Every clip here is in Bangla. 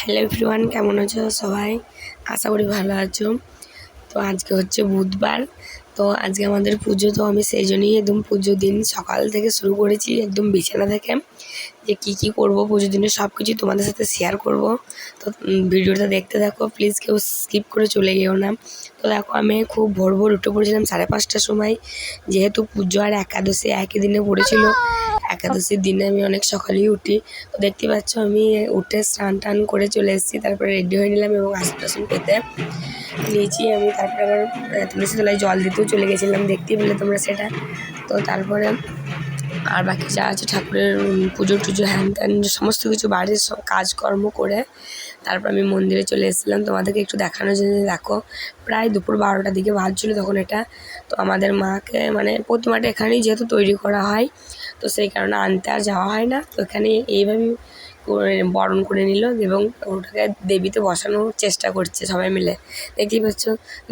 হ্যালো এভরিওয়ান, কেমন আছো সবাই? আশা করি ভালো আছো। তো আজকে হচ্ছে বুধবার। তো আজকে আমাদের পুজো, তো আমি সেই জন্যই একদম পুজোর দিন সকাল থেকে শুরু করেছি, একদম বিছানা থেকে যে কী করবো পুজোর দিনে সব কিছু তোমাদের সাথে শেয়ার করব। তো ভিডিওটা দেখতে থাকো, প্লিজ কেউ স্কিপ করে চলে গেও না। তো দেখো, আমি খুব ভোর উঠে পড়েছিলাম 5:30টার সময়, যেহেতু পুজো আর একাদশী একই দিনে পড়েছিল। একাদশীর দিনে আমি অনেক সকালেই উঠি। তো দেখতে পাচ্ছ আমি উঠে স্নান টান করে চলে এসেছি, তারপরে রেডি হয়ে নিলাম এবং আসন পেতে নিয়েছি আমি। তারপরে আবার তুলসী তলায় জল দিতেও চলে গেছিলাম, দেখতেই পেলে তোমরা সেটা। তো তারপরে আর বাকি যা আছে ঠাকুরের পুজো টুজো হ্যান ত্যান সমস্ত কিছু বাড়ির সব কাজকর্ম করে তারপর আমি মন্দিরে চলে এসেছিলাম তোমাদেরকে একটু দেখানোর জন্য। দেখো, প্রায় দুপুর 12টার দিকে বাজছিল তখন এটা। তো আমাদের মাকে মানে প্রতিমাটা এখানেই যেহেতু তৈরি করা হয়, তো সেই কারণে আনতে আর যাওয়া হয় না। তো এখানে এইভাবেই বরণ করে নিল এবং ওটাকে দেবীতে বসানোর চেষ্টা করছে সবাই মিলে। দেখতেই পাচ্ছ,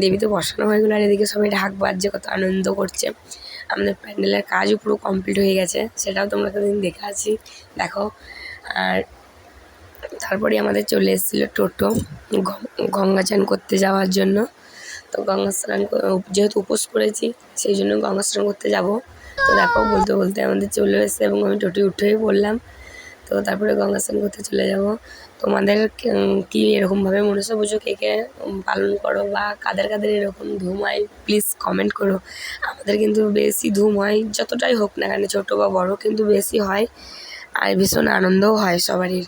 দেবীতে বসানো হয়ে গেলো আর এদিকে সবাই ঢাক বাজছে, কত আনন্দ করছে। আমাদের প্যান্ডেলের কাজও পুরো কমপ্লিট হয়ে গেছে, সেটাও তোমরা কদিন দেখে আছি দেখো। আর তারপরে আমাদের চলে এসেছিলো টোটো গঙ্গা চান করতে যাওয়ার জন্য। তো গঙ্গা স্নান যেহেতু উপোস করেছি, সেই জন্য গঙ্গা স্নান করতে যাব। তো দেখো, বলতে বলতে আমাদের চলে এসেছে এবং আমি টোটোয় উঠেই পড়লাম। তো তারপরে গঙ্গা স্নান করতে চলে যাব। তোমাদের কি এরকমভাবে মনসা পুজো কে কে পালন করো বা কাদের কাদের এরকম ধুম হয়, প্লিজ কমেন্ট করো। আমাদের কিন্তু বেশি ধুম হয়, যতটাই হোক না কেন ছোটো বা বড়, কিন্তু বেশি হয় আর ভীষণ আনন্দও হয় সবারই।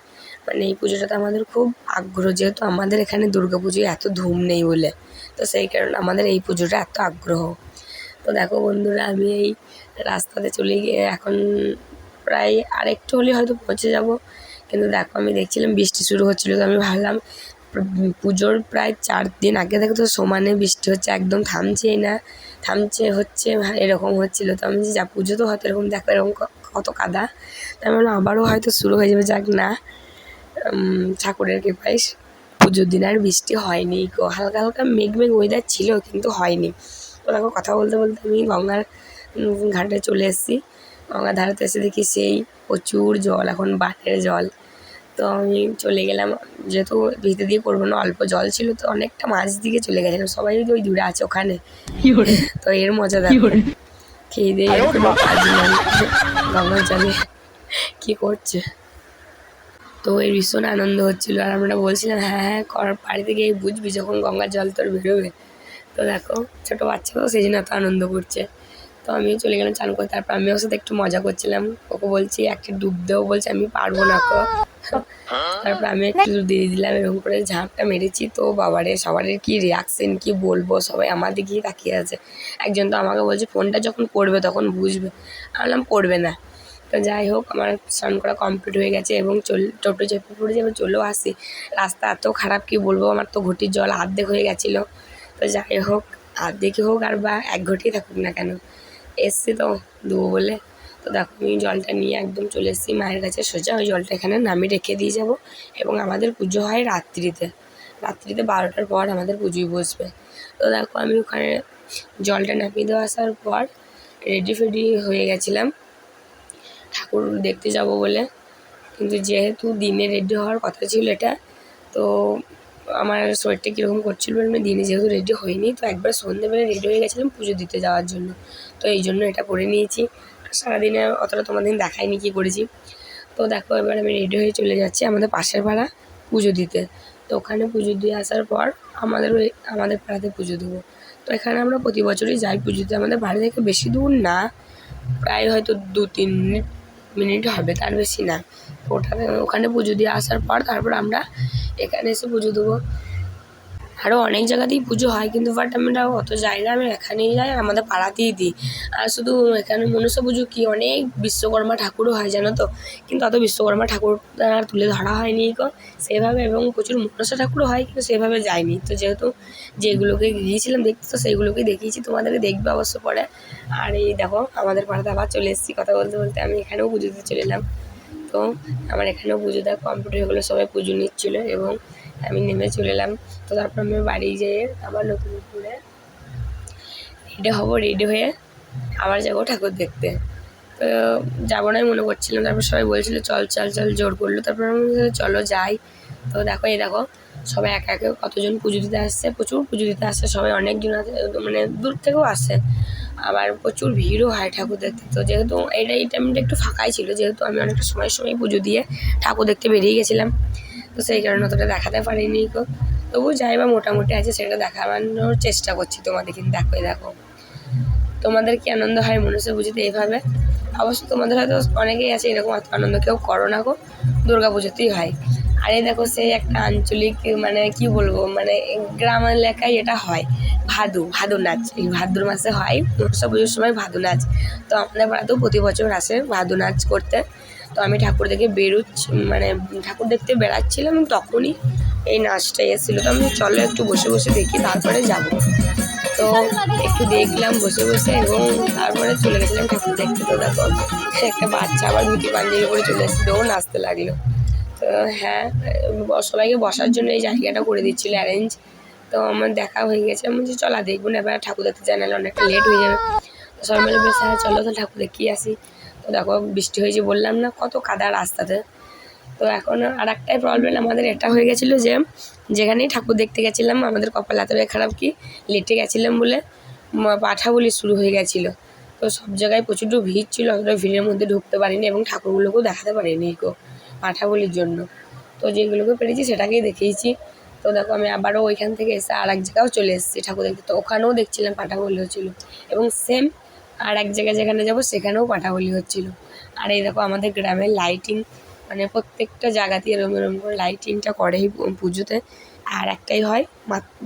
মানে এই পুজোটাতে আমাদের খুব আগ্রহ, যেহেতু আমাদের এখানে দুর্গা পুজোয় এত ধুম নেই বলে, তো সেই কারণে আমাদের এই পুজোটা এত আগ্রহ। তো দেখো বন্ধুরা, আমি এই রাস্তাতে চলে গিয়ে এখন প্রায় আরেকটু হলে হয়তো পৌঁছে যাব। কিন্তু দেখো, আমি দেখছিলাম বৃষ্টি শুরু হচ্ছিলো, তো আমি ভাবলাম পুজোর প্রায় 4 দিন আগে থেকে তো সমানে বৃষ্টি হচ্ছে, একদম থামছেই না, থামছে হচ্ছে এরকম হচ্ছিলো। তো আমি যা পুজো তো হয়তো এরকম দেখো এরকম কত কাদা, তাই মানে আবারও হয়তো শুরু হয়ে যাবে। যাক না, ঠাকুরের কৃপায় পুজোর দিন আর বৃষ্টি হয়নি গো, হালকা হালকা মেঘ ওয়েদার ছিল কিন্তু হয়নি। তো দেখো, কথা বলতে বলতে আমি গঙ্গার ঘাটে চলে এসেছি। গঙ্গার ধারেতে এসে দেখি সেই প্রচুর জল, এখন বানের জল। তো আমি চলে গেলাম, যেহেতু ভিতর দিয়ে করবো না, অল্প জল ছিল, তো অনেকটা মাঝ দিকে চলে গেছিলাম। সবাই ওই দূরে আছে ওখানে, তো এর মজা দেখো। খেয়ে দিয়ে কোনো কাজ নাই, গঙ্গার জলে কী করছে। তো এই ভীষণ আনন্দ হচ্ছিলো আর আমরা বলছিলাম হ্যাঁ হ্যাঁ কর, বাড়িতে গিয়ে বুঝবি যখন গঙ্গার জল তোর বেরোবে। তো দেখো, ছোটো বাচ্চা তো সেই জন্য এত আনন্দ করছে। তো আমিও চলে গেলাম চান করতে, তারপর আমি ওর সাথে একটু মজা করছিলাম, ওকে বলছি একটা ডুব দেও, বলছে আমি পারবো না কো। তারপর আমি একটু দিয়ে দিলাম, এরকম করে ঝাঁপটা মেরেছি। তো বাবারে, সবারই কি রিয়াকশন কি বলবো, সবাই আমার দিকেই তাকিয়ে আছে। একজন তো আমাকে বলছে ফোনটা যখন পড়বে তখন বুঝবে। আমি বললাম পড়বে না। তো যাই হোক, আমার স্নান করা কমপ্লিট হয়ে গেছে এবং টোটো চেপে পড়েছি, এবার চলেও আসি। রাস্তা এত খারাপ কি বলবো, আমার তো ঘটির জল আর্ধেক হয়ে গেছিলো। তো যাই হোক, আর্ধেকই হোক আর বা 1 ঘটিই থাকুক না কেন, এসছি তো দেবো বলে। তো দেখো, আমি জলটা নিয়ে একদম চলে এসেছি মায়ের কাছে সোজা। ওই জলটা এখানে নামিয়ে রেখে দিয়ে যাব এবং আমাদের পুজো হয় রাত্রিতে। 12টার পর আমাদের পুজোয় বসবে। তো দেখো, আমি ওখানে জলটা নামিয়ে দিয়ে আসার পর রেডি ফেডি হয়ে গেছিলাম ঠাকুর দেখতে যাব বলে। কিন্তু যেহেতু দিনে রেডি হওয়ার কথা ছিল এটা, তো আমার শরীরটা কীরকম করছিল, আমি দিনে যেহেতু রেডি হইনি, তো একবার সন্ধ্যেবেলা রেডি হয়ে গেছিলাম পুজো দিতে যাওয়ার জন্য। তো এই জন্য এটা পরে নিয়েছি। সারাদিনে অতটা তোমাদের দেখাইনি কী করেছি। তো দেখো, এবার আমি রেডি হয়ে চলে যাচ্ছি আমাদের পাশের পাড়া পুজো দিতে। তো ওখানে পুজো দিয়ে আসার পর আমাদের পাড়াতে পুজো দেবো। তো এখানে আমরা প্রতি বছরই যাই পুজো দিতে। আমাদের বাড়ি থেকে বেশি দূর না, প্রায় হয়তো 2-3 মিনিট হবে, তার বেশি না। তো ওখানে পুজো দিয়ে আসার পর তারপর আমরা এখানে এসে পুজো দেবো। আরও অনেক জায়গাতেই পুজো হয়, কিন্তু বাট আমরা অত যাই না, আমি এখানেই যাই আর আমাদের পাড়াতেই দিই। আর শুধু এখানে মনসা পুজো কি, অনেক বিশ্বকর্মা ঠাকুরও হয় জানো তো, কিন্তু অত বিশ্বকর্মা ঠাকুর আর তুলে ধরা হয়নি গো সেভাবে, এবং প্রচুর মনসা ঠাকুরও হয় কিন্তু সেভাবে যায়নি। তো যেহেতু যেগুলোকে গিয়েছিলাম দেখতে, তো সেইগুলোকেই দেখিয়েছি, তোমাদেরকে দেখবে অবশ্য পরে। আর এই দেখো, আমাদের পাড়াতে আবার চলে এসেছি, কথা বলতে বলতে আমি এখানেও পুজো দিতে চলে এলাম। তো আমার এখানেও পুজো দেওয়া কমপ্লিট হয়ে গেলো, সবাই পুজো নিচ্ছিলো এবং আমি নেমে চলে এলাম। তো তারপর আমি বাড়ি যেয়ে আবার নতুন করে রেডি হয়ে আবার যাবো ঠাকুর দেখতে। তো যাবো নাই মনে করছিলাম, তারপর সবাই বলছিলো চল চল চল, জোর করলো। তারপর আমি বললাম চলো যাই। তো দেখো এই দেখো সবাই একে একে কতজন পুজো দিতে আসছে, প্রচুর পুজো দিতে আসছে সবাই, অনেকজন মানে দূর থেকেও আসছে, আবার প্রচুর ভিড়ও হয় ঠাকুর দেখতে। তো যেহেতু এই টাইমটা একটু ফাঁকাই ছিল, যেহেতু আমি অনেকটা সময় পুজো দিয়ে ঠাকুর দেখতে বেরিয়ে গেছিলাম, তো সেই কারণে অতটা দেখাতে পারিনি গো। তবু যাই বা মোটামুটি আছে সেটা দেখানোর চেষ্টা করছি তোমাদের। কিন্তু দেখো তোমাদের কি আনন্দ হয় মনসা পুজোতে এইভাবে? অবশ্য তোমাদের হয়তো অনেকেই আছে এরকম আনন্দ, কেউ করো না গো, দুর্গা পুজোতেই হয়। আর এই দেখো সেই একটা আঞ্চলিক মানে কি বলবো, মানে গ্রাম এলাকায় এটা হয় ভাদু নাচ, এই ভাদ্র মাসে হয় মনসা পুজোর সময় ভাদু নাচ। তো আমাদের পাড়াতেও প্রতি বছর আসে ভাদু নাচ করতে। তো আমি ঠাকুর দেখে মানে ঠাকুর দেখতে বেড়াচ্ছিলাম, তখনই এই নাচটা এসেছিলো। তো আমি চলো একটু বসে বসে দেখি, তারপরে যাব। তো একটু দেখলাম বসে বসে এবং তারপরে চলে গেছিলাম ঠাকুর দেখতে। তো দেখো একটা বাচ্চা আবার ধুতি পাঞ্জাবি পরে চলে এসেছিল, ও নাচতে লাগলো। তো হ্যাঁ, সবাইকে বসার জন্য এই জায়গাটা করে দিচ্ছিলো অ্যারেঞ্জ। তো আমার দেখা হয়ে গেছে, আমি বলছি চলা দেখবো না, এবার ঠাকুর দেখতে যাই, নাহলে অনেকটা লেট হয়ে যাবে। তো সবাই মিলে বেশ হ্যাঁ চলো তো ঠাকুর দেখিয়ে আসি। তো দেখো বৃষ্টি হয়েছে বললাম না, কত কাদা রাস্তাতে। তো এখন আর একটাই প্রবলেম আমাদের এটা হয়ে গেছিলো যে যেখানেই ঠাকুর দেখতে গেছিলাম আমাদের কপাল এতটাই খারাপ কি লেটে গেছিলাম বলে পাঠা বলি শুরু হয়ে গেছিলো। তো সব জায়গায় প্রচুর ভিড় ছিল, অতটা ভিড়ের মধ্যে ঢুকতে পারিনি এবং ঠাকুরগুলোকেও দেখাতে পারিনি গো পাঠা বলির জন্য। তো যেগুলোকে পেরেছি সেটাকেই দেখিয়েছি। তো দেখো আমি আবারও ওইখান থেকে এসে আর এক জায়গাও চলে এসেছি ঠাকুর দেখতে। তো ওখানেও দেখছিলাম পাঠা বলি হচ্ছিলো এবং সেম আর এক জায়গায় যেখানে যাবো সেখানেও পাঠা বলি হচ্ছিলো। আর এই দেখো আমাদের গ্রামের লাইটিং, মানে প্রত্যেকটা জায়গাতেই এরকম এরকম করে লাইটিংটা করে এই পুজোতে। আর একটাই হয়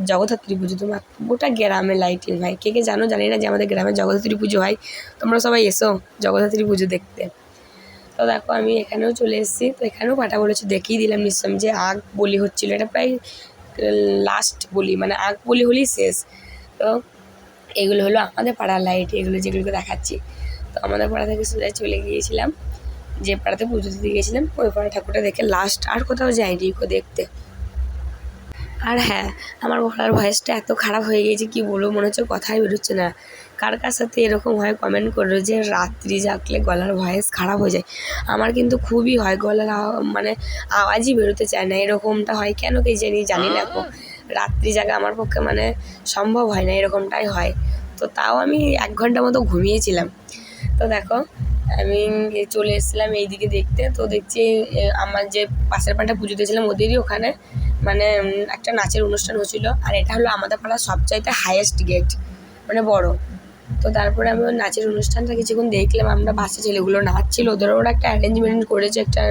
জগদ্ধাত্রী পুজোতে, গোটা গ্রামে লাইটিং হয়। কে কে জানো জানি না যে আমাদের গ্রামে জগদ্ধাত্রী পুজো হয়, তোমরা সবাই এসো জগদ্ধাত্রী পুজো দেখতে। তো দেখো আমি এখানেও চলে এসেছি, তো এখানেও পাঠা বলেছে দেখিয়ে দিলাম নিশ্চয় যে আগ বলি হচ্ছিলো, এটা প্রায় লাস্ট বলি, মানে আগ বলি হলেই শেষ। তো এগুলো হলো আমাদের পাড়ার লাইট, এগুলো যেগুলোকে দেখাচ্ছি। তো আমাদের পাড়া থেকে সোজা চলে গিয়েছিলাম যে পাড়াতে পুজো দিতে গিয়েছিলাম, ওই পাড়া ঠাকুরটা দেখে লাস্ট, আর কোথাও যাইনি গো দেখতে। আর হ্যাঁ, আমার গলার ভয়েসটা এত খারাপ হয়ে গিয়েছে কি বলবো, মনে হচ্ছে কথাই বেরোচ্ছে না। কার কার সাথে এরকম হয় কমেন্ট করো যে রাত্রি জাগলে গলার ভয়েস খারাপ হয়ে যায়। আমার কিন্তু খুবই হয়, গলার মানে আওয়াজই বেরোতে চায় না, এরকমটা হয় কেন কে জানি না গো। রাত্রি জাগা আমার পক্ষে মানে সম্ভব হয় না, এরকমটাই হয়। তো তাও আমি 1 ঘন্টা মতো ঘুমিয়েছিলাম। তো দেখো আমি চলে এসেছিলাম এইদিকে দেখতে। তো দেখছি আমার যে পাশের পাড়াটা পুজো দিয়েছিলাম ওদেরই ওখানে মানে একটা নাচের অনুষ্ঠান হচ্ছিলো। আর এটা হলো আমাদের পাড়ার সবচাইতে হাইয়েস্ট গেট, মানে বড়। তো তারপরে আমি ওই নাচের অনুষ্ঠানটা কিছুক্ষণ দেখলাম, আমরা বাচ্চা ছেলেগুলো নাচছিল, ওদেরও ওরা একটা অ্যারেঞ্জমেন্ট করেছে, একটা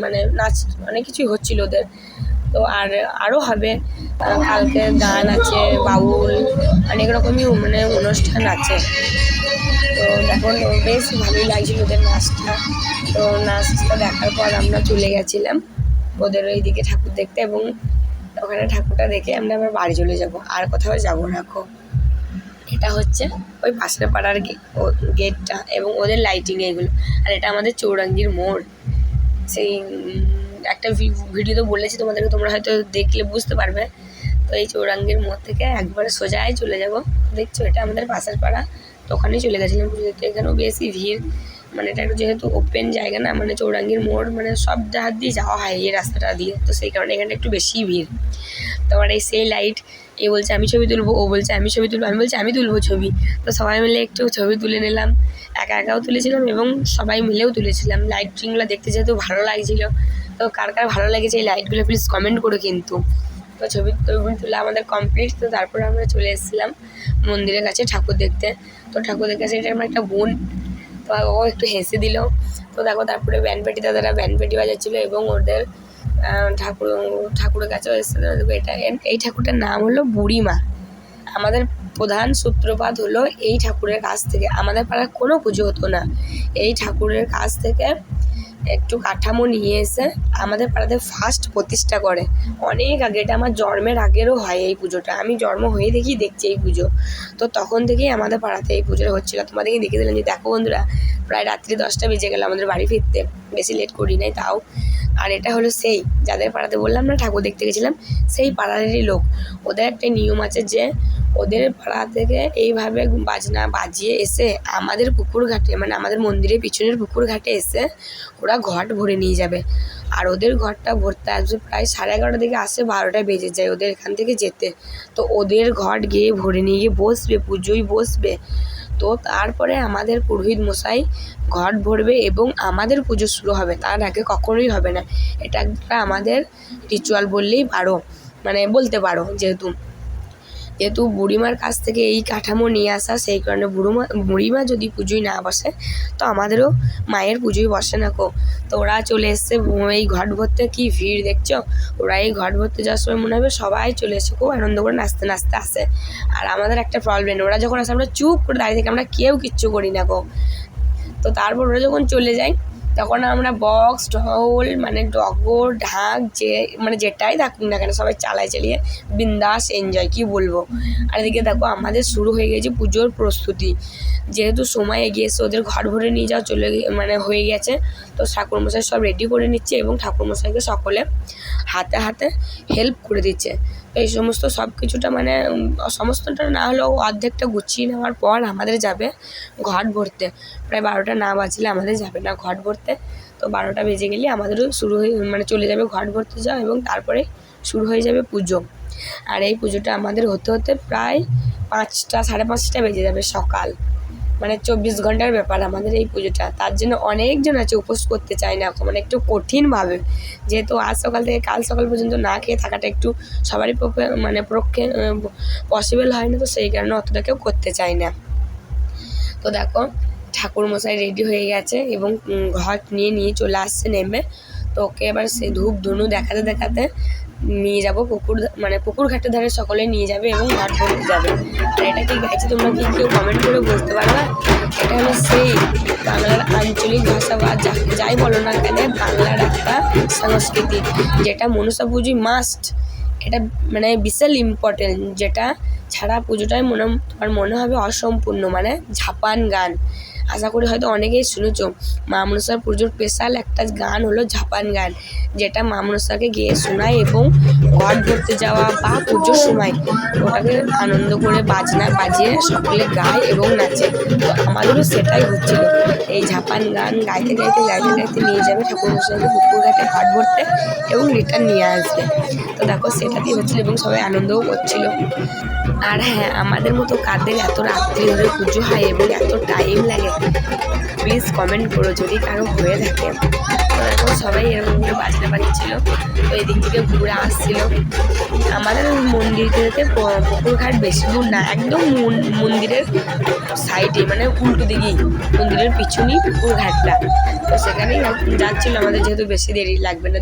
মানে নাচ অনেক কিছুই হচ্ছিলো ওদের। তো আরও হবে, কালকে গান আছে, বাউল, অনেক রকমই মানে অনুষ্ঠান আছে। তো দেখো বেশ ভালোই লাগছিল ওদের নাচটা। তো নাচটা দেখার পর আমরা চলে গেছিলাম ওদের ওইদিকে ঠাকুর দেখতে, এবং ওখানে ঠাকুরটা দেখে আমরা আবার বাড়ি চলে যাব, আর কোথাও যাবো না গো। এটা হচ্ছে ওই পাশের পাড়ার গেটটা এবং ওদের লাইটিং এগুলো। আর এটা আমাদের চৌরাঙ্গীর মোড়। সেই একটা ভিডিওতে বলেছি তোমাদেরকে, তোমরা হয়তো দেখলে বুঝতে পারবে। তো এই চৌরাঙ্গীর মোড় থেকে একবারে সোজাই চলে যাব, দেখছো এটা আমাদের পাশের পাড়া। তো ওখানেই চলে গেছিলাম পুজো দেখতে। এখানেও বেশি ভিড়, মানে এটা একটু যেহেতু ওপেন জায়গা না, মানে চৌরাঙ্গীর মোড় মানে সব জায়গা দিয়ে যাওয়া হয় এই রাস্তাটা দিয়ে, তো সেই কারণে এখানে একটু বেশি ভিড়। তোমার এই সেই লাইট, এ বলছে আমি ছবি তুলবো, ও বলছে আমি ছবি তুলবো, আমি বলছি আমি তুলবো ছবি। তো সবাই মিলে একটু ছবি তুলে নিলাম, একাও তুলেছিলাম এবং সবাই মিলেও তুলেছিলাম। লাইটিংগুলো দেখতে যেহেতু ভালো লাগছিলো। তো কার কার ভালো লেগেছে এই লাইটগুলো প্লিজ কমেন্ট করো কিন্তু। তো ছবি তোলা আমাদের কমপ্লিট। তো তারপরে আমরা চলে এসেছিলাম মন্দিরের কাছে ঠাকুর দেখতে। তো ঠাকুর দেখে এটা আমার একটা বোন, তো ও একটু হেসে দিল। তো দেখো তারপরে ব্যান্ডপার্টি দাদারা ব্যান্ডপার্টি বাজাচ্ছিলো এবং ওদের ঠাকুরের কাছেও এসেছিলো। এটা এই ঠাকুরটার নাম হলো বুড়িমা। আমাদের প্রধান সূত্রপাত হলো এই ঠাকুরের কাছ থেকে, আমাদের পাড়ার কোনো পুজো হতো না, এই ঠাকুরের কাছ থেকে একটু কাঠামো নিয়ে এসে আমাদের পাড়াতে ফার্স্ট প্রতিষ্ঠা করে। অনেক আগে, এটা আমার জন্মের আগেরও হয় এই পুজোটা, আমি জন্ম হয়ে দেখছি এই পুজো। তো তখন থেকেই আমাদের পাড়াতে এই পুজোটা হচ্ছিলো। তোমাদেরকে দেখিয়ে দিলাম যে দেখো বন্ধুরা প্রায় রাত্রি 10টা বেজে গেল আমাদের বাড়ি ফিরতে, বেশি লেট করি নাই তাও। আর এটা হলো সেই যাদের পাড়াতে বললাম না ঠাকুর দেখতে গেছিলাম, সেই পাড়ারই লোক। ওদের একটা নিয়ম আছে যে ওদের পাড়া থেকে এইভাবে বাজনা বাজিয়ে এসে আমাদের পুকুর ঘাটে, মানে আমাদের মন্দিরের পিছনের পুকুর ঘাটে এসে ওরা ঘট ভরে নিয়ে যাবে। আর ওদের ঘরটা ভরতে আসবে প্রায় 11:30 দিকে আসে, 12টা বেজে যায় ওদের এখান থেকে যেতে। তো ওদের ঘট গিয়ে ভরে নিয়ে গিয়ে বসবে, পুজোয় বসবে। তো তারপরে আমাদের পুরোহিত মশাই ঘট ভরবে এবং আমাদের পুজো শুরু হবে, তার আগে কখনোই হবে না। এটা একটা আমাদের রিচুয়াল বললেই পারো, মানে বলতে পারো। যেহেতু বুড়িমার কাছ থেকে এই কাঠামো নিয়ে আসা, সেই কারণে বুড়িমা যদি পুজোয় না বসে তো আমাদেরও মায়ের পুজোয় বসে না কো। তো ওরা চলে এসছে এই ঘট ভরতে, কি ভিড় দেখছো। ওরা এই ঘট ভরতে যাওয়ার সময় মনে হবে সবাই চলে এসে খুব আনন্দ করে নাচতে নাচতে আসে। আর আমাদের একটা প্রবলেম, ওরা যখন আসে আমরা চুপ করে দাঁড়িয়ে থাকি, আমরা কেউ কিচ্ছু করি না গো। তো তারপর ওরা যখন চলে যায় তখন আমরা বক্স ঢোল মানে ডগর ঢাক মানে যেটাই থাকুক না কেন সবাই চালিয়ে বিন্দাস এনজয়, কি বলবো। আর এদিকে দেখো আমাদের শুরু হয়ে গেছে পুজোর প্রস্তুতি। যেহেতু সময় এগিয়ে এসে ওদের ঘর ভরে নিয়ে যাওয়া মানে হয়ে গেছে, তো ঠাকুরমশাই সব রেডি করে নিচ্ছে এবং ঠাকুরমশাইকে সকলে হাতে হাতে হেল্প করে দিচ্ছে। তো এই সমস্ত সব কিছুটা মানে সমস্তটা না হলেও অর্ধেকটা গুছিয়ে নেওয়ার পর আমাদের যাবে ঘট ভরতে। প্রায় 12টা না বাজলে আমাদের যাবে না ঘট ভরতে। তো 12টা বেজে গেলে আমাদেরও শুরু হয়ে মানে চলে যাবে ঘট ভরতে যাওয়া, এবং তারপরে শুরু হয়ে যাবে পুজো। আর এই পুজোটা আমাদের হতে হতে প্রায় 5টা 5:30 বেজে যাবে সকাল, মানে 24 ঘন্টার ব্যাপার আমাদের এই পুজোটা। তার জন্য অনেকজন আছে উপোস করতে চায় না, মানে একটু কঠিনভাবে, যেহেতু আজ সকাল থেকে কাল সকাল পর্যন্ত না খেয়ে থাকাটা একটু সবারই পক্ষে পসিবল হয় না, তো সেই কারণে অতটা কেউ করতে চায় না। তো দেখো ঠাকুরমশাই রেডি হয়ে গেছে এবং ঘট নিয়ে চলে আসছে নেমে। তো ওকে এবার সে ধূপ ধুনু দেখাতে দেখাতে নিয়ে যাবো পুকুর ঘাটের ধারে সকলে নিয়ে যাবে এবং ঘট ভরতে যাবে। আর এটা কি গাইছে তোমরা কি কেউ কমেন্ট করে বলতে পারবা? এটা হলো সেই বাংলার আঞ্চলিক ভাষা বা যাই বলো না কেন বাংলার একটা সংস্কৃতি, যেটা মনসা পুজোয় মাস্ট। এটা মানে বিশাল ইম্পর্টেন্ট, যেটা ছাড়া পুজোটাই তোমার মনে হবে অসম্পূর্ণ। মানে ঝাপান গান, আশা করি হয়তো অনেকেই শুনেছো। মা মনসার পুজোর স্পেশাল একটা গান হলো ঝাপান গান, যেটা মা মনসাকে গিয়ে শোনায় এবং ঘট ভরতে যাওয়া বা পুজোর সময় ওটাকে আনন্দ করে বাজনা বাজিয়ে সকলে গায় এবং নাচে। তো আমাদেরও সেটাই হচ্ছিল, এই ঝাপান গান গাইতে গাইতে নিয়ে যাবে ঠাকুরমশাইকে পুকুর ঘাটে ঘট ভরতে এবং রিটার্ন নিয়ে আসবে। তো দেখো সেটাতেই হচ্ছিল এবং সবাই আনন্দও করছিল। আর হ্যাঁ, আমাদের মতো কাদের এত রাত্রি ধরে পুজো হয় এবং এত টাইম লাগে প্লিজ কমেন্ট করো যদি কারো হয়ে থাকে। তো দেখো সবাই এরকম করে বাজনা বাজছিল, তো এদিক থেকে ঘুরে আসছিল। আমাদের মন্দির থেকে পুকুর ঘাট বেশি দূর না, একদম মন্দিরের সাইডে, মানে উল্টো দিকেই মন্দিরের পিছনেই পুকুর ঘাটটা। তো সেখানেই যাচ্ছিলো আমাদের, যেহেতু বেশি দেরি লাগবে না,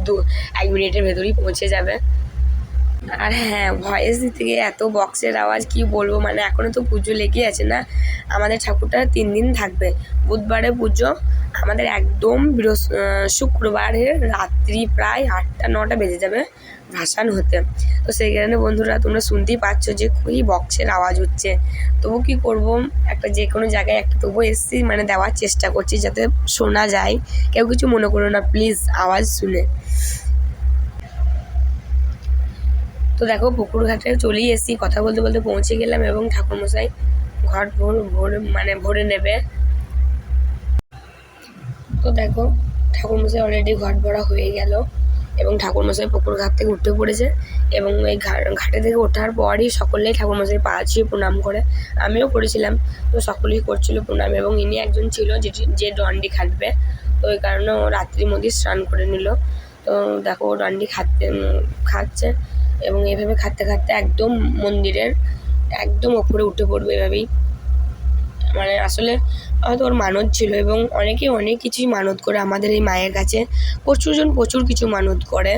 1 মিনিটের ভেতরেই পৌঁছে যাবে। আর হ্যাঁ, ভয়েস দিতে গিয়ে এত বক্সের আওয়াজ কি বলবো, মানে এখনও তো পুজো লেগে আছে না। আমাদের ঠাকুরটা 3 দিন থাকবে। বুধবারে পুজো আমাদের একদম শুক্রবারের রাত্রি প্রায় 8টা 9টা বেজে যাবে ভাসান হতে। তো সেই কারণে বন্ধুরা তোমরা শুনতেই পাচ্ছ যে খুবই বক্সের আওয়াজ হচ্ছে। তবু কি করব, একটা যে কোনো জায়গায় একটা তবু এসছি মানে দেওয়ার চেষ্টা করছি যাতে শোনা যায়। কেউ কিছু মনে করো না প্লিজ আওয়াজ শুনে। তো দেখো পুকুর ঘাটে চলেই এসেছি, কথা বলতে বলতে পৌঁছে গেলাম এবং ঠাকুরমশাই ঘট ভরে নেবে। তো দেখো ঠাকুরমশাই অলরেডি ঘট ভরা হয়ে গেল এবং ঠাকুরমশাই পুকুর ঘাট থেকে উঠে পড়েছে। এবং এই ঘাটে থেকে ওঠার পরই সকলেই ঠাকুরমশাই পা ছুঁয়ে প্রণাম করে, আমিও করেছিলাম। তো সকলেই করছিল প্রণাম, এবং ইনি একজন ছিল যে ডন্ডি খাটবে। তো ওই কারণে ও রাত্রির মধ্যে স্নান করে নিল। তো দেখো ও ডন্ডি খাচ্ছে এবং এভাবে খাটতে খাটতে একদম মন্দিরের একদম ওপরে উঠে পড়বে এভাবেই। মানে আসলে হয়তো ওর মানত ছিল, এবং অনেকে অনেক কিছুই মানত করে আমাদের এই মায়ের কাছে। প্রচুর কিছু মানত করে,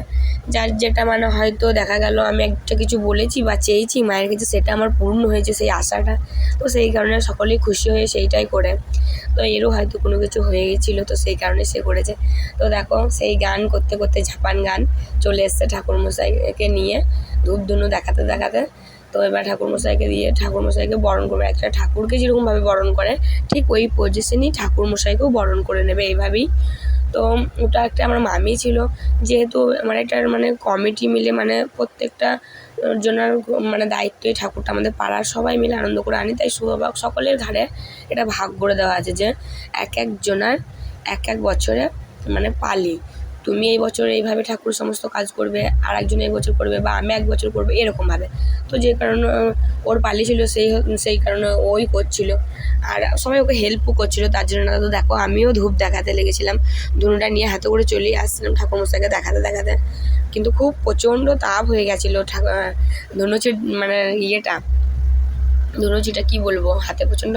যার যেটা মানে হয়তো দেখা গেল আমি একটা কিছু বলেছি বা চেয়েছি মায়ের কাছে, সেটা আমার পূর্ণ হয়েছে সেই আশাটা। তো সেই কারণে সকলেই খুশি হয়ে সেইটাই করে। তো এরও হয়তো কোনো কিছু হয়ে গেছিলো, তো সেই কারণে সে করেছে। তো দেখো সেই গান করতে করতে ঝাপান গান চলে এসছে ঠাকুরমশাইকে নিয়ে ধূপ ধুনো দেখাতে দেখাতে। তো এবার ঠাকুরমশাইকে দিয়ে ঠাকুরমশাইকে বরণ করবে। একটা ঠাকুরকে যেরকমভাবে বরণ করে ঠিক ওই পজিশনই ঠাকুরমশাইকেও বরণ করে নেবে এইভাবেই। তো ওটা একটা আমার মামি ছিল, যেহেতু আমার এটার মানে কমিটি মিলে মানে প্রত্যেকটা জনের মানে দায়িত্বে ঠাকুরটা আমাদের পাড়ার সবাই মিলে আনন্দ করে আনি, তাই সকলের ঘাড়ে এটা ভাগ করে দেওয়া আছে যে এক একজনের এক এক বছরে মানে পালি, তুমি এই বছর এইভাবে ঠাকুর সমস্ত কাজ করবে, আর একজন এই বছর করবে, বা আমি এক বছর করবো এরকমভাবে। তো যে কারণে ওর পালি ছিল সেই কারণে ওই করছিল, আর সবাই ওকে হেল্পও করছিল তার জন্য। না তো দেখো আমিও ধূপ দেখাতে লেগেছিলাম, ধুনুটা নিয়ে হাতে করে চলেই আসছিলাম ঠাকুরমশাইকে দেখাতে দেখাতে, কিন্তু খুব প্রচণ্ড তাপ হয়ে গেছিলো ধনুচির মানে ধনুচিটা কী বলবো, হাতে প্রচণ্ড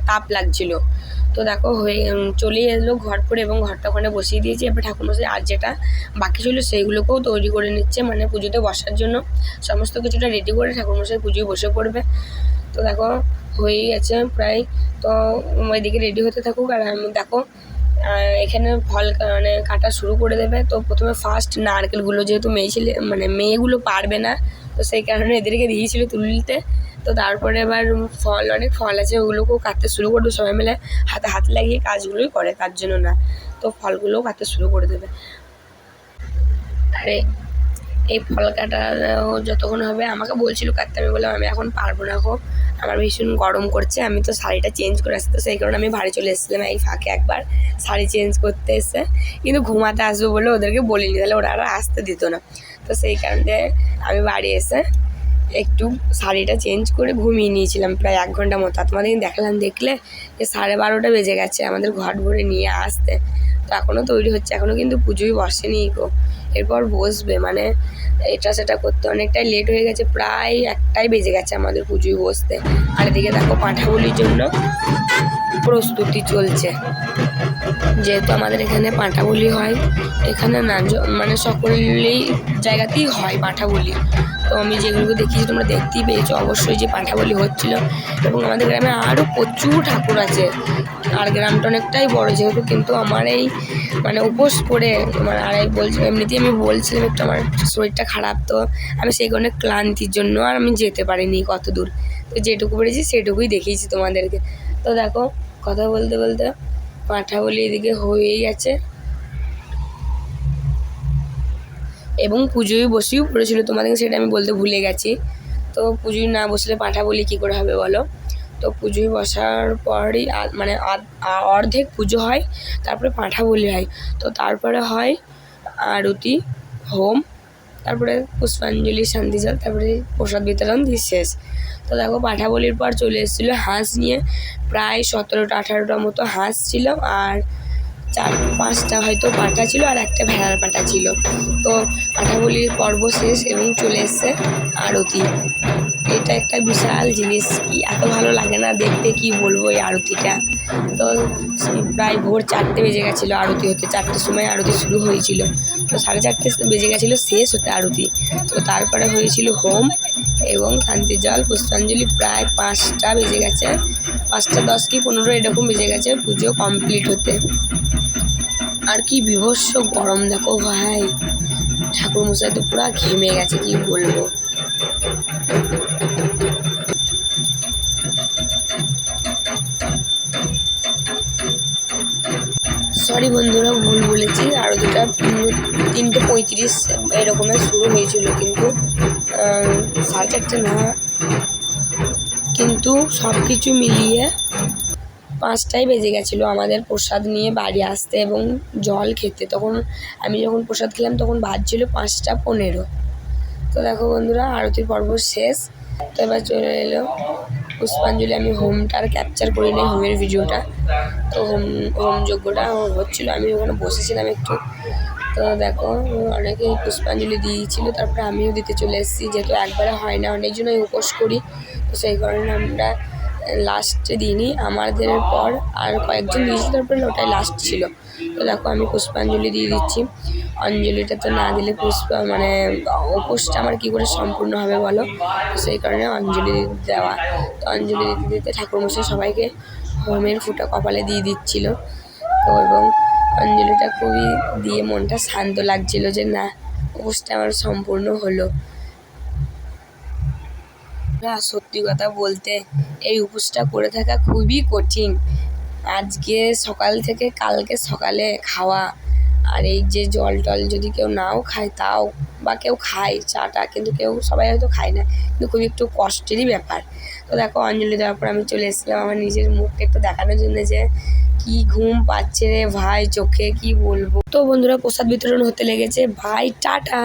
তাপ লাগছিল। তো দেখো চলেই এলো ঘর পরে, এবং ঘরটা ওখানে বসিয়ে দিয়েছি। এবার ঠাকুরমশাই আর যেটা বাকি ছিল সেইগুলোকেও তৈরি করে নিচ্ছে, মানে পুজোতে বসার জন্য সমস্ত কিছুটা রেডি করে ঠাকুরমশাই পুজোয় বসে পড়বে। তো দেখো হয়েই গেছে প্রায়, তো ওইদিকে রেডি হতে থাকুক, আর আমি দেখো এখানে ফল মানে কাটা শুরু করে দেবে। তো প্রথমে ফার্স্ট নারকেলগুলো, যেহেতু মেয়েগুলো পারবে না, তো সেই কারণে এদেরকে দিয়েছিল তুলতে। তো তারপরে এবার অনেক ফল আছে, ওগুলোকেও কাটতে শুরু করবে সবাই মিলে, হাতে হাত লাগিয়ে কাজগুলোই করে, তার জন্য না। তো ফলগুলোও কাটতে শুরু করে দেবে। আরে এই ফল কাটা যতক্ষণ হবে আমাকে বলছিল কাটতে, আমি বললাম আমি এখন পারবো না গো, আমার ভীষণ গরম করছে, আমি তো শাড়িটা চেঞ্জ করে আসছি, তো সেই কারণে আমি বাড়ি চলে এসেছিলাম এই ফাঁকে একবার শাড়ি চেঞ্জ করতে এসে, কিন্তু ঘুমাতে আসবো বলে ওদেরকে বলিনি, তাহলে ওরা আর আসতে দিত না। তো সেই কারণে আমি বাড়ি এসে একটু শাড়িটা চেঞ্জ করে ঘুমিয়ে নিয়েছিলাম প্রায় 1 ঘন্টা মতো। আর তোমাদের দেখলে যে 12:30 বেজে গেছে আমাদের ঘর ভরে নিয়ে আসতে। তো এখনও তৈরি হচ্ছে, এখনও কিন্তু পুজোই বসেনি গো, এরপর বসবে, মানে এটা সেটা করতে অনেকটাই লেট হয়ে গেছে, প্রায় 1টাই বেজে গেছে আমাদের পুজোয় বসতে। আর এদিকে দেখো পাঁঠাবলির জন্য প্রস্তুতি চলছে, যেহেতু আমাদের এখানে পাঁঠাবলি হয়, এখানে না মানে সকলেই জায়গাতেই হয় পাঁঠাবলি। তো আমি যেগুলো দেখিয়েছি তোমরা দেখতেই পেয়েছো অবশ্যই যে পাঁঠাবলি হচ্ছিল। এবং আমাদের গ্রামে আরও প্রচুর ঠাকুর আছে, আর গ্রামটা অনেকটাই বড় যেহেতু, কিন্তু আমার এই মানে উপোস করে আর এমনিতেই আমি বলছিলাম একটু আমার শরীরটা খারাপ, তো আমি সেই কারণে ক্লান্তির জন্য আর আমি যেতে পারিনি কত দূর। তো যেটুকু পেরেছি সেটুকুই দেখিয়েছি তোমাদেরকে। তো দেখো কথা বলতে বলতে পাঁঠাবলি এদিকে হয়েই গেছে, এবং পুজোয় বসেও পড়েছিল, তোমাদেরকে সেটা আমি বলতে ভুলে গেছি। তো পুজোয় না বসলে পাঁঠাবলি কী করে হবে বলো। তো পুজোয় বসার পরই মানে অর্ধেক পুজো হয়, তারপরে পাঁঠাবলি হয়, তো তারপরে হয় আরতি, হোম, তারপরে পুষ্পাঞ্জলি, শান্তি জল, তারপরে প্রসাদ বিতরণ দিয়ে শেষ। তো দেখো পাঁঠাবলির পর চলে এসেছিলো হাঁস নিয়ে, প্রায় 17টা 18টা মতো হাঁস ছিল, আর 4-5টা হয়তো পাঁঠা ছিল, আর একটা ভেড়ার পাঁঠা ছিল। তো পাঁঠাবলির পর্ব শেষ এবং চলে এসছে আরতি। এটা একটা বিশাল জিনিস, কি এত ভালো লাগে না দেখতে, কি বলবো এই আরতিটা। তো প্রায় ভোর 4টে বেজে গেছিলো আরতি হতে, 4টের সময় আরতি শুরু হয়েছিল, তো 4:30 বেজে গেছিলো শেষ হতে আরতি। তো তারপরে হয়েছিল হোম এবং শান্তি জল, পুষ্পাঞ্জলি, প্রায় 5টা বেজে গেছে, 5টা 10 কি 15 এরকম বেজে গেছে পুজো কমপ্লিট হতে। আর কি বিভৎস গরম দেখো ভাই, ঠাকুরমশাই তো পুরো ঘেমে গেছে, কি বলবো। সরি বন্ধুরা, ভুল বলেছি, আরও 3:35 এরকমের শুরু হয়েছিল, কিন্তু 4:30 না, কিন্তু সব কিছু মিলিয়ে 5টাই বেজে গেছিলো আমাদের প্রসাদ নিয়ে বাড়ি আসতে এবং জল খেতে। তখন আমি যখন প্রসাদ খেলাম তখন বাজছিল 5:15। তো দেখো বন্ধুরা আরতির পর্ব শেষ, তো এবার চলে এলো পুষ্পাঞ্জলি। আমি হোমটা আর ক্যাপচার করি নাই, হোমের ভিডিওটা, তো হোম যজ্ঞটা হচ্ছিলো, আমি ওখানে বসেছিলাম একটু। তো দেখো অনেকেই পুষ্পাঞ্জলি দিয়েছিলো, তারপরে আমিও দিতে চলে এসেছি, যেহেতু একবারে হয় না, অনেকজনই উপোস করি, তো সেই কারণে আমরা লাস্টে দিনই আমাদের পর আর কয়েকজন দিয়েছি, তারপরে ওটাই লাস্ট ছিল। তো দেখো আমি পুষ্পাঞ্জলি দিয়ে দিচ্ছি, অঞ্জলিটা তো না দিলে মানে উপোসটা আমার কী করে সম্পূর্ণ হবে বলো, তো সেই কারণে অঞ্জলি দেওয়া। তো অঞ্জলি দিতে দিতে ঠাকুরমশাই সবাইকে হোমের ফুটা কপালে দিয়ে দিচ্ছিল। তো এবং অঞ্জলিটা খুবই দিয়ে মনটা শান্ত লাগছিল যে না উপোসটা আমার সম্পূর্ণ হলো। সত্যি কথা বলতে এই উপোসটা করে থাকা খুবই কঠিন। আজকে সকাল থেকে কালকে সকালে খাওয়া, আর এই যে জল টল যদি কেউ নাও খায় তাও, বা কেউ খায় চাটা, কিন্তু সবাই হয়তো খায় না, কিন্তু খুবই একটু কষ্টেরই ব্যাপার। তো দেখো অঞ্জলি দেওয়ার পর আমি চলে এসেছিলাম আমার নিজের মুখকে একটু দেখানোর জন্য যে কি ঘুম পাচ্ছে রে ভাই চোখে, কি বলবো। তো বন্ধুরা প্রসাদ বিতরণ হতে লেগেছে, ভাই টাটা।